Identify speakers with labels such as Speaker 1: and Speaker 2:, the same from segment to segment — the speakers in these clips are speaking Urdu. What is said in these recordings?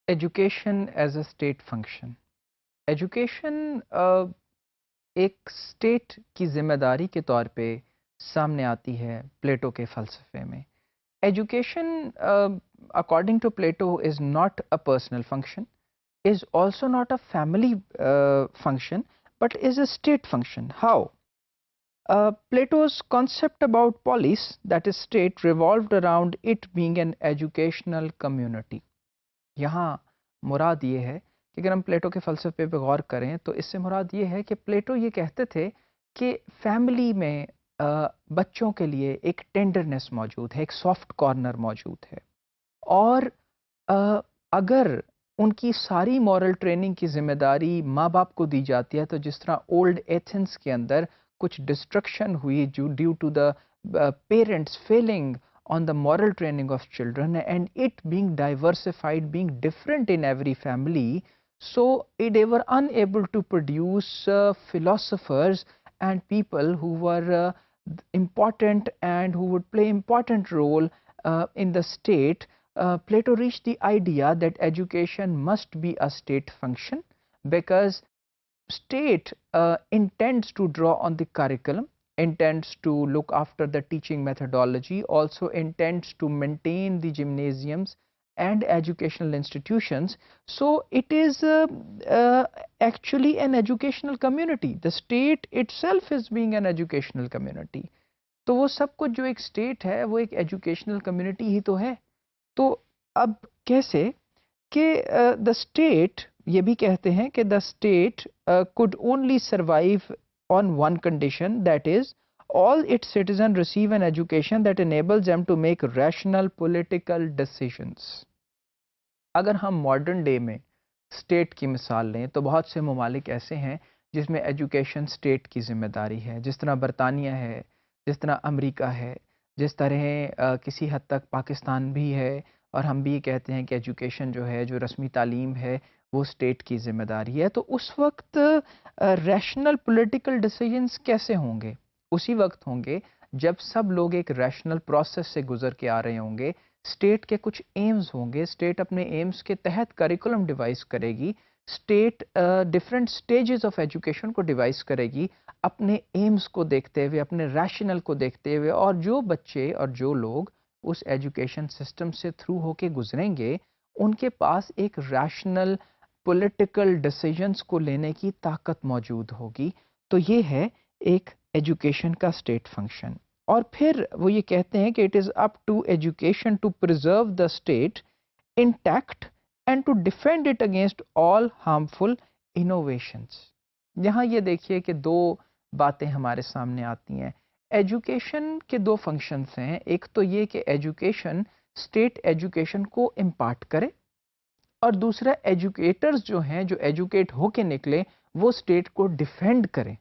Speaker 1: Education as a state function. Education ایک اسٹیٹ کی ذمہ داری کے طور پہ سامنے آتی ہے پلیٹو کے فلسفے میں. Education according to Plato is not a personal function, is also not a family function, but is a state function. How? Plato's concept about polis, that is state, revolved around it being an educational community. یہاں مراد یہ ہے کہ اگر ہم پلیٹو کے فلسفے پہ غور کریں تو اس سے مراد یہ ہے کہ پلیٹو یہ کہتے تھے کہ فیملی میں بچوں کے لیے ایک ٹینڈرنس موجود ہے, ایک سافٹ کارنر موجود ہے, اور اگر ان کی ساری مورل ٹریننگ کی ذمہ داری ماں باپ کو دی جاتی ہے, تو جس طرح اولڈ ایتھنس کے اندر کچھ ڈسٹرکشن ہوئی due to the parents feeling on the moral training of children and it being diversified, being different in every family, so they were unable to produce philosophers and people who were important and who would play important role in the state. Plato reached the idea that education must be a state function because state intends to draw on the curriculum, intends to look after the teaching methodology, also intends to maintain the gymnasiums and educational institutions. So it is actually an educational community. The state itself is being an educational community. تو وہ سب کچھ جو ایک اسٹیٹ ہے وہ ایک ایجوکیشنل کمیونٹی ہی تو ہے. تو اب کیسے کہ دا اسٹیٹ, یہ بھی کہتے ہیں کہ the state could only survive on one condition, that is all its citizens receive an education that enables them to make rational political decisions. اگر ہم ماڈرن ڈے میں اسٹیٹ کی مثال لیں تو بہت سے ممالک ایسے ہیں جس میں ایجوکیشن اسٹیٹ کی ذمہ داری ہے, جس طرح برطانیہ ہے, جس طرح امریکہ ہے, جس طرح کسی حد تک پاکستان بھی ہے, اور ہم بھی یہ کہتے ہیں کہ ایجوکیشن جو ہے, جو رسمی تعلیم ہے, وہ اسٹیٹ کی ذمہ داری ہے. تو اس وقت ریشنل پولیٹیکل ڈیسیژنس کیسے ہوں گے؟ اسی وقت ہوں گے جب سب لوگ ایک ریشنل پروسیس سے گزر کے آ رہے ہوں گے. اسٹیٹ کے کچھ ایمز ہوں گے, اسٹیٹ اپنے ایمز کے تحت کریکولم ڈیوائز کرے گی, state different stages of education کو ڈیوائز کرے گی اپنے ایمز کو دیکھتے ہوئے, اپنے ریشنل کو دیکھتے ہوئے, اور جو بچے اور جو لوگ اس ایجوکیشن سسٹم سے تھرو ہو کے گزریں گے ان کے پاس ایک ریشنل پولیٹیکل ڈیسیژنس کو لینے کی طاقت موجود ہوگی. تو یہ ہے ایک ایجوکیشن کا اسٹیٹ فنکشن. اور پھر وہ یہ کہتے ہیں کہ it is up to education to preserve the state intact and to defend it against all harmful innovations. یہاں یہ دیکھیے کہ دو باتیں ہمارے سامنے آتی ہیں. ایجوکیشن کے دو فنکشنز ہیں. ایک تو یہ کہ ایجوکیشن اسٹیٹ ایجوکیشن کو امپارٹ کرے, اور دوسرا ایجوکیٹرز جو ہیں, جو ایجوکیٹ ہو کے نکلے, وہ اسٹیٹ کو ڈیفینڈ کریں.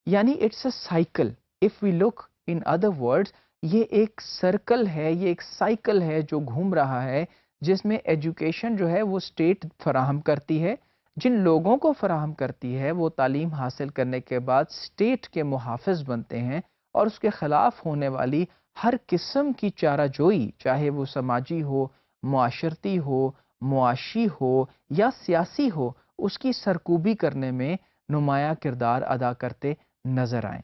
Speaker 1: یعنی it's a cycle. If we look in other words, یہ ایک سرکل ہے, یہ ایک سائیکل ہے جو گھوم رہا ہے, جس میں ایجوکیشن جو ہے وہ اسٹیٹ فراہم کرتی ہے. جن لوگوں کو فراہم کرتی ہے وہ تعلیم حاصل کرنے کے بعد اسٹیٹ کے محافظ بنتے ہیں, اور اس کے خلاف ہونے والی ہر قسم کی چارہ جوئی, چاہے وہ سماجی ہو, معاشرتی ہو, معاشی ہو یا سیاسی ہو, اس کی سرکوبی کرنے میں نمایاں کردار ادا کرتے نظر آئیں.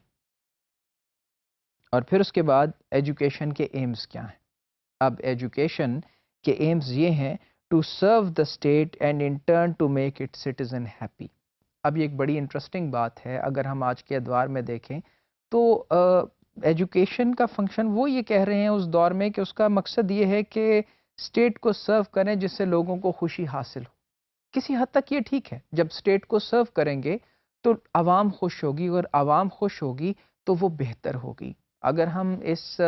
Speaker 1: اور پھر اس کے بعد ایجوکیشن کے ایمز کیا ہیں؟ اب ایجوکیشن کے ایمز یہ ہیں to serve the state and in turn to make it citizen happy. اب یہ ایک بڑی انٹرسٹنگ بات ہے. اگر ہم آج کے ادوار میں دیکھیں تو ایجوکیشن کا فنکشن وہ یہ کہہ رہے ہیں اس دور میں کہ اس کا مقصد یہ ہے کہ اسٹیٹ کو سرو کریں جس سے لوگوں کو خوشی حاصل ہو. کسی حد تک یہ ٹھیک ہے, جب اسٹیٹ کو سرو کریں گے تو عوام خوش ہوگی, اور عوام خوش ہوگی تو وہ بہتر ہوگی. اگر ہم اس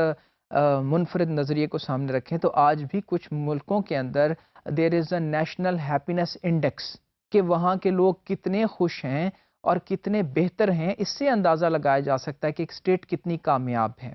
Speaker 1: منفرد نظریے کو سامنے رکھیں تو آج بھی کچھ ملکوں کے اندر دیر از اے نیشنل ہیپینس انڈیکس, کہ وہاں کے لوگ کتنے خوش ہیں اور کتنے بہتر ہیں, اس سے اندازہ لگایا جا سکتا ہے کہ ایک اسٹیٹ کتنی کامیاب ہے.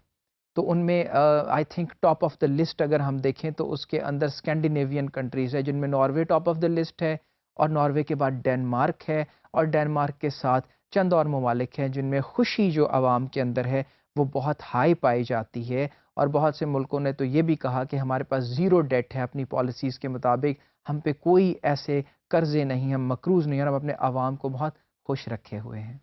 Speaker 1: تو ان میں I think top of the list اگر ہم دیکھیں تو اس کے اندر اسکینڈینیوین کنٹریز ہے, جن میں Norway top of the list ہے, اور ناروے کے بعد ڈینمارک ہے, اور ڈینمارک کے ساتھ چند اور ممالک ہیں جن میں خوشی جو عوام کے اندر ہے وہ بہت ہائی پائی جاتی ہے, اور بہت سے ملکوں نے تو یہ بھی کہا کہ ہمارے پاس زیرو ڈیٹ ہے اپنی پالیسیز کے مطابق، ہم پہ کوئی ایسے قرضے نہیں، ہم مقروض نہیں، اور ہم اپنے عوام کو بہت خوش رکھے ہوئے ہیں۔